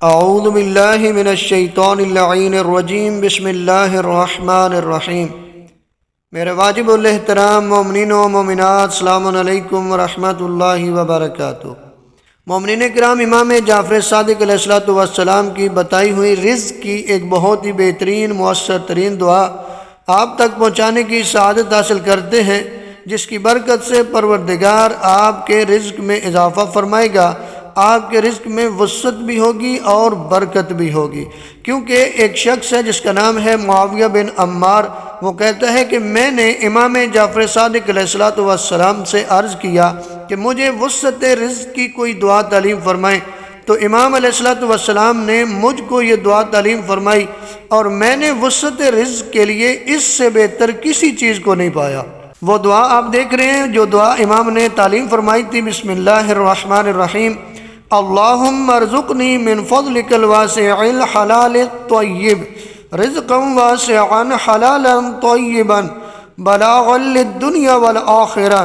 اعوذ باللہ من الشیطان اللعین الرجیم بسم اللہ الرحمن الرحیم۔ میرے واجب الاحترام مومنین و مومنات، السلام علیکم ورحمۃ اللہ وبرکاتہ۔ مومنین کرام، امام جعفر صادق علیہ السلام کی بتائی ہوئی رزق کی ایک بہت ہی بہترین مؤثر ترین دعا آپ تک پہنچانے کی سعادت حاصل کرتے ہیں، جس کی برکت سے پروردگار آپ کے رزق میں اضافہ فرمائے گا، آپ کے رزق میں وسعت بھی ہوگی اور برکت بھی ہوگی۔ کیونکہ ایک شخص ہے جس کا نام ہے معاویہ بن عمار، وہ کہتا ہے کہ میں نے امام جعفر صادق علیہ السلام سے عرض کیا کہ مجھے وسعت رزق کی کوئی دعا تعلیم فرمائیں، تو امام علیہ السلام نے مجھ کو یہ دعا تعلیم فرمائی، اور میں نے وسعت رزق کے لیے اس سے بہتر کسی چیز کو نہیں پایا۔ وہ دعا آپ دیکھ رہے ہیں جو دعا امام نے تعلیم فرمائی تھی، بسم اللہ الرحمن الرحیم، اللہم ارزقنی من فضلک الواسع الحلال الطیب رزقا واسعا حلالا طیبا بلاغا للدنیا والآخرہ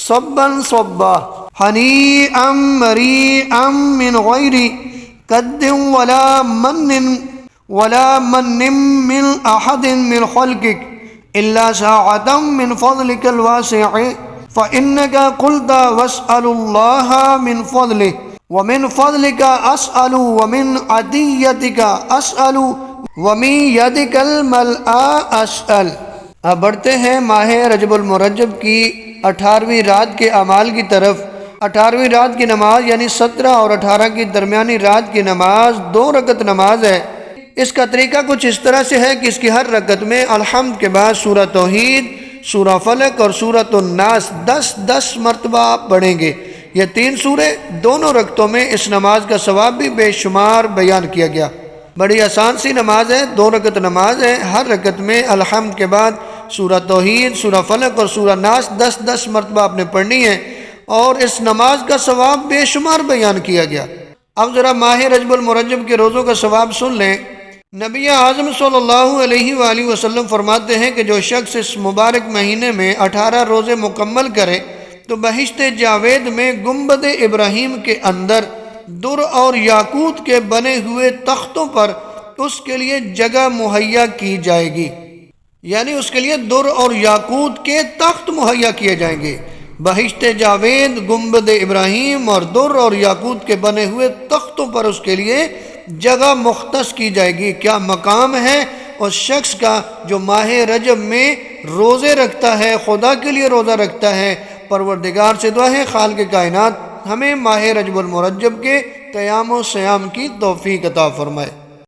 صبا صبا ہنیئا مریئا من غیر کد ولا من من احد من خلقک الا ساعة من فضلک الواسع فإنك قلت واسأل الله من فضله ومن فضلك أسأل ومن عطيتك أسأل ومن يدك الملأ أسأل۔ اب بڑھتے ہیں ماہ رجب المرجب کی 18ویں رات کے اعمال کی طرف۔ 18ویں رات کی نماز یعنی 17 اور 18 کی درمیانی رات کی نماز 2 رکعت نماز ہے۔ اس کا طریقہ کچھ اس طرح سے ہے کہ اس کی ہر رکعت میں الحمد کے بعد سورہ توحید، سورہ فلق اور سورۃ الناس 10 مرتبہ آپ پڑھیں گے۔ یہ 3 سورے دونوں رکعتوں میں اس نماز کا ثواب بھی بے شمار بیان کیا گیا۔ بڑی آسان سی نماز ہے، 2 رکعت نماز ہے۔ ہر رکعت میں الحمد کے بعد سورہ توحید، سورہ فلق اور سورہ ناس 10 مرتبہ آپ نے پڑھنی ہے، اور اس نماز کا ثواب بے شمار بیان کیا گیا۔ اب ذرا ماہ رجب المرجب کے روزوں کا ثواب سن لیں۔ نبی اعظم صلی اللہ علیہ وآلہ وسلم فرماتے ہیں کہ جو شخص اس مبارک مہینے میں 18 روزے مکمل کرے تو بہشت جاوید میں گنبد ابراہیم کے اندر در اور یاقوت کے بنے ہوئے تختوں پر اس کے لیے جگہ مہیا کی جائے گی، یعنی اس کے لیے در اور یاقوت کے تخت مہیا کیے جائیں گے۔ بہشت جاوید، گنبد ابراہیم اور در اور یاقوت کے بنے ہوئے تختوں پر اس کے لیے جگہ مختص کی جائے گی۔ کیا مقام ہے اس شخص کا جو ماہ رجب میں روزے رکھتا ہے، خدا کے لیے روزہ رکھتا ہے۔ پروردگار سے دعا ہے خالق کائنات ہمیں ماہ رجب المرجب کے قیام و صیام کی توفیق عطا فرمائے۔